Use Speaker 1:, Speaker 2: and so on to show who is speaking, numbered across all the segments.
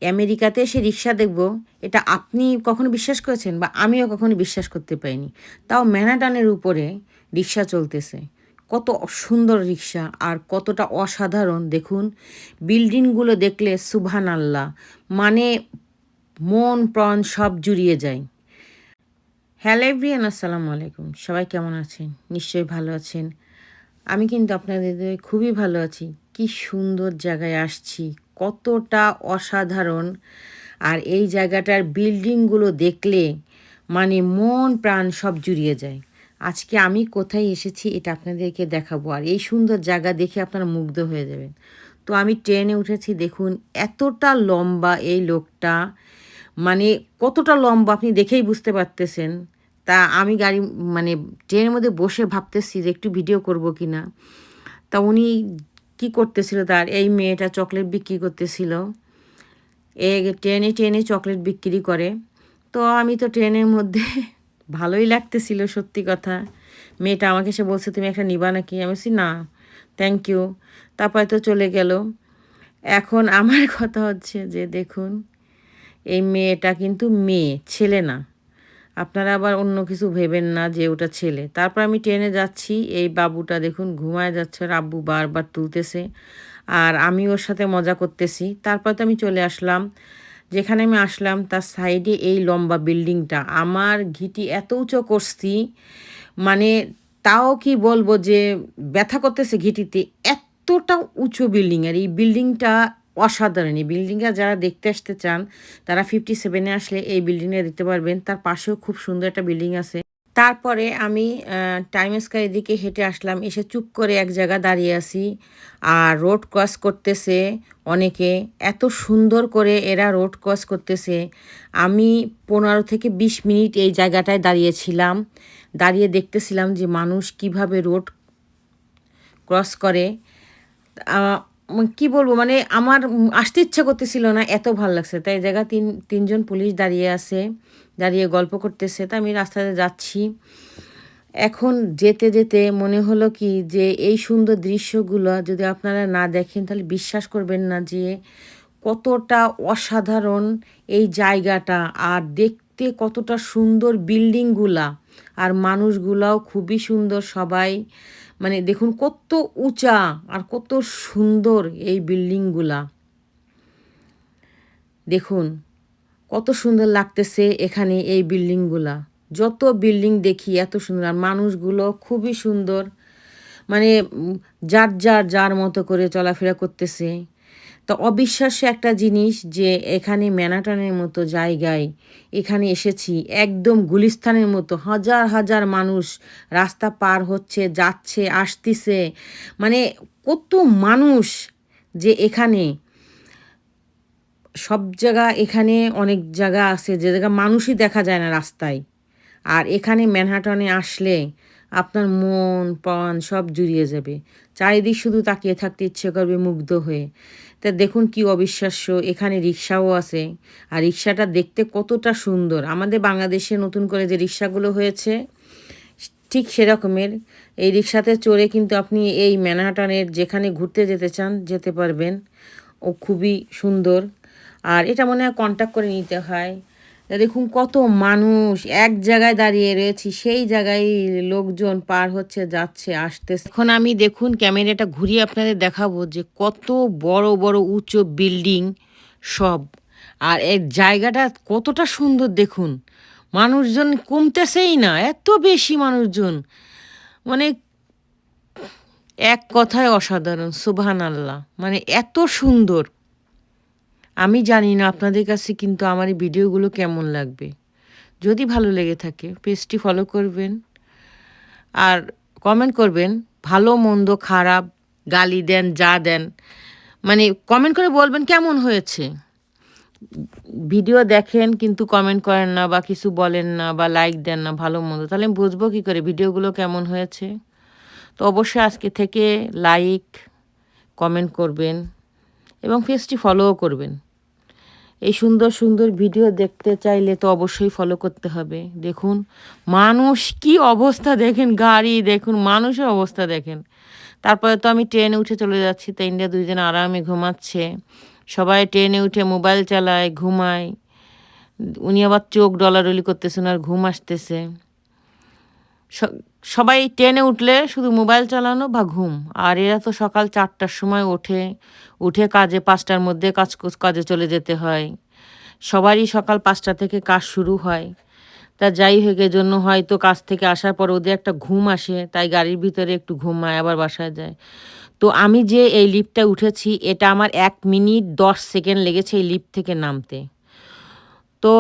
Speaker 1: আমেরিকাতে এসে রিক্সা দেখব, এটা আপনি কখনো বিশ্বাস করেছেন? বা আমিও কখনো বিশ্বাস করতে পারিনি। তাও ম্যানহাটানের উপরে রিক্সা চলতেছে। কত সুন্দর রিক্সা আর কতটা অসাধারণ দেখুন। বিল্ডিংগুলো দেখলে সুবহানাল্লাহ! মানে মন প্রাণ সব জুড়িয়ে যায়। হ্যালো এভরিওয়ান, আসসালামু আলাইকুম। সবাই কেমন আছেন? নিশ্চয়ই ভালো আছেন। আমি কিন্তু আপনাদের খুবই ভালো আছি। কি সুন্দর জায়গায় আসছি, কতটা অসাধারণ! আর এই জায়গাটার বিল্ডিংগুলো দেখলে মানে মন প্রাণ সব জুড়িয়ে যায়। আজকে আমি কোথায় এসেছি এটা আপনাদেরকে দেখাবো। আর এই সুন্দর জায়গা দেখে আপনারা মুগ্ধ হয়ে যাবেন। তো আমি ট্রেনে উঠেছি, দেখুন এতটা লম্বা এই লোকটা, মানে কতটা লম্বা আপনি দেখেই বুঝতে পারতেছেন। তা আমি গাড়ি মানে ট্রেনের মধ্যে বসে ভাবতেছি যে একটু ভিডিও করব কিনা। তা উনি কি করতেছিল, তার এই মেয়েটা চকলেট বিক্রি করতেছিল। ট্রেনে ট্রেনে চকলেট বিক্রি করে। তো আমি তো ট্রেনের মধ্যে ভালোই লাগতেছিল সত্যি কথা। মেয়েটা আমাকে এসে বলছে, তুমি একটা নিবা নাকি? আমি বলছি না, থ্যাংক ইউ। তারপরে তো চলে গেল। এখন আমার কথা হচ্ছে যে দেখুন, এই মেয়েটা কিন্তু মেয়ে, ছেলে না। আপনারা আবার অন্য কিছু ভেবেন না যে ওটা ছেলে। তারপর আমি ট্রেনে যাচ্ছি, এই বাবুটা দেখুন ঘুমায় যাচ্ছে, ওর আব্বু বারবার তুলতেছে। আর আমি ওর সাথে মজা করতেছি। তারপর তো আমি চলে আসলাম। যেখানে আমি আসলাম তার সাইডে এই লম্বা বিল্ডিংটা। আমার ঘিটি এত উঁচু করছি, মানে তাও কি বলবো যে ব্যথা করতেছে ঘিটিতে। এতটা উঁচু বিল্ডিং, আর এই বিল্ডিংটা অসাধারণ। এই বিল্ডিংটা যারা দেখতে আসতে চান তারা 57-এ আসলে এই বিল্ডিংটা দেখতে পারবেন। তার পাশেও খুব সুন্দর একটা বিল্ডিং আছে। তারপরে আমি টাইম স্কয়ারের দিকে হেঁটে আসলাম। এসে চুপ করে এক জায়গায় দাঁড়িয়ে আছি। আর রোড ক্রস করতেছে অনেকে। এত সুন্দর করে এরা রোড ক্রস করতেছে। আমি 15 থেকে 20 মিনিট এই জায়গাটায় দাঁড়িয়েছিলাম। দাঁড়িয়ে দেখতেছিলাম যে মানুষ কিভাবে রোড ক্রস করে। আ কি বলবো, মানে আমার আসতে ইচ্ছা করতেছিল না, এত ভাল লাগছে। তাই এই জায়গায় ৩ জন পুলিশ দাঁড়িয়ে আছে, দাঁড়িয়ে গল্প করতেছে। তো আমি রাস্তাতে যাচ্ছি। এখন যেতে, যেতে মনে হলো কি যে এই সুন্দর দৃশ্যগুলো যদি আপনারা না দেখেন তাহলে বিশ্বাস করবেন না যে কতটা অসাধারণ এই জায়গাটা। আর দেখতে কতটা সুন্দর বিল্ডিংগুলা, আর মানুষগুলাও খুবই সুন্দর সবাই। মানে দেখুন কত উঁচা আর কত সুন্দর এই বিল্ডিংগুলা। দেখুন কত সুন্দর লাগতেছে এখানে এই বিল্ডিংগুলা। যত বিল্ডিং দেখি এত সুন্দর, আর মানুষগুলো খুবই সুন্দর। মানে যার মতো করে চলাফেরা করতেছে। তো অবিশ্বাস্য একটা জিনিস যে এখানে ম্যানহাটানের মতো জায়গায় এখানে এসেছি, একদম গুলিস্তানের মতো হাজার হাজার মানুষ রাস্তা পার হচ্ছে, যাচ্ছে, আসতিছে। মানে কত মানুষ যে এখানে, সব জায়গা এখানে অনেক জায়গা আছে যে জায়গা মানুষই দেখা যায় না রাস্তায়। আর এখানে ম্যানহাটনে আসলে আপনার মন প্রাণ সব জুড়িয়ে যাবে। চারিদিক শুধু তাকিয়ে থাকতে ইচ্ছে করবে মুগ্ধ হয়ে। তা দেখুন কি অবিশ্বাস্য, এখানে রিক্সাও আছে। আর রিক্সাটা দেখতে কতটা সুন্দর। আমাদের বাংলাদেশে নতুন করে যে রিক্সাগুলো হয়েছে ঠিক সেরকমের এই রিক্সাতে চড়ে কিন্তু আপনি এই ম্যানহাটনের যেখানে ঘুরতে যেতে চান যেতে পারবেন। ও খুবই সুন্দর। আর এটা মনে হয় কন্ট্যাক্ট করে নিতে হয়। তা দেখুন কত মানুষ এক জায়গায় দাঁড়িয়ে রয়েছি, সেই জায়গায় লোকজন পার হচ্ছে, যাচ্ছে, আসতেছে। এখন আমি দেখুন ক্যামেরাটা ঘুরিয়ে আপনাদের দেখাবো যে কত বড় বড় উঁচু বিল্ডিং সব। আর এই জায়গাটা কতটা সুন্দর দেখুন। মানুষজন কমতেছেই না, এত বেশি মানুষজন। মানে এক কথায় অসাধারণ, সুবহানাল্লাহ! মানে এত সুন্দর। আমি জানি না আপনাদের কাছে কিন্তু আমার এই ভিডিওগুলো কেমন লাগবে। যদি ভালো লেগে থাকে পেজটি ফলো করবেন আর কমেন্ট করবেন। ভালো মন্দ খারাপ গালি দেন যা দেন, মানে কমেন্ট করে বলবেন কেমন হয়েছে। ভিডিও দেখেন কিন্তু কমেন্ট করেন না বা কিছু বলেন না বা লাইক দেন না ভালো মন্দ, তাহলে আমি বুঝবো কী করে ভিডিওগুলো কেমন হয়েছে। তো অবশ্যই আজকে থেকে লাইক কমেন্ট করবেন এবং পেজটি ফলোও করবেন। এই সুন্দর সুন্দর ভিডিও দেখতে চাইলে তো অবশ্যই ফলো করতে হবে। দেখুন মানুষ কি অবস্থা দেখেন, গাড়ি দেখুন, মানুষের অবস্থা দেখেন। তারপরে তো আমি ট্রেনে উঠে চলে যাচ্ছি, তো ইন্ডিয়া 2 জন আরামে ঘুমাচ্ছে। সবাই ট্রেনে উঠে মোবাইল চালায়, ঘুমায়। উনি আবার চোখ ডলাডলি করতেছেন আর ঘুম আসতেছে। সবাই ট্রেনে উঠলে শুধু মোবাইল চালানো বা ঘুম। আর এরা তো সকাল ৪টার সময় ওঠে, উঠে কাজে ৫টার মধ্যে কাজে চলে যেতে হয়। সবারই সকাল ৫টা থেকে কাজ শুরু হয়। তা যাই হোক, এজন্য হয়তো কাজ থেকে আসার পর ওদের একটা ঘুম আসে, তাই গাড়ির ভিতরে একটু ঘুমায় আবার বাসায় যায়। তো আমি যে এই লিফটটায় উঠেছি, এটা আমার ১ মিনিট ১০ সেকেন্ড লেগেছে এই লিফট থেকে নামতে। তো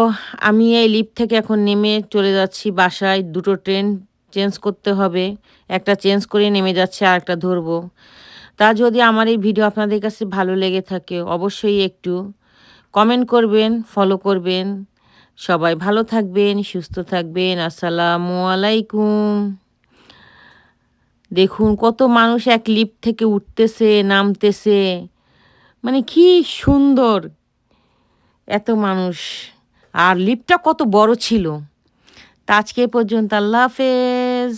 Speaker 1: আমি এই লিফট থেকে এখন নেমে চলে যাচ্ছি বাসায়। ২টো ট্রেন চেঞ্জ করতে হবে। একটা চেঞ্জ করে নেমে যাচ্ছি, আরেকটা ধরবো। তা যদি আমার এই ভিডিও আপনাদের কাছে ভালো লেগে থাকে, অবশ্যই একটু কমেন্ট করবেন, ফলো করবেন। সবাই ভালো থাকবেন, সুস্থ থাকবেন। আসসালামু আলাইকুম। দেখুন কত মানুষ এক লিফট থেকে উঠতেছে, নামতেছে। মানে কি সুন্দর! এত মানুষ। আর লিফটটা কত বড় ছিল। তা আজকে এ পর্যন্ত। আল্লাহ হাফেজ।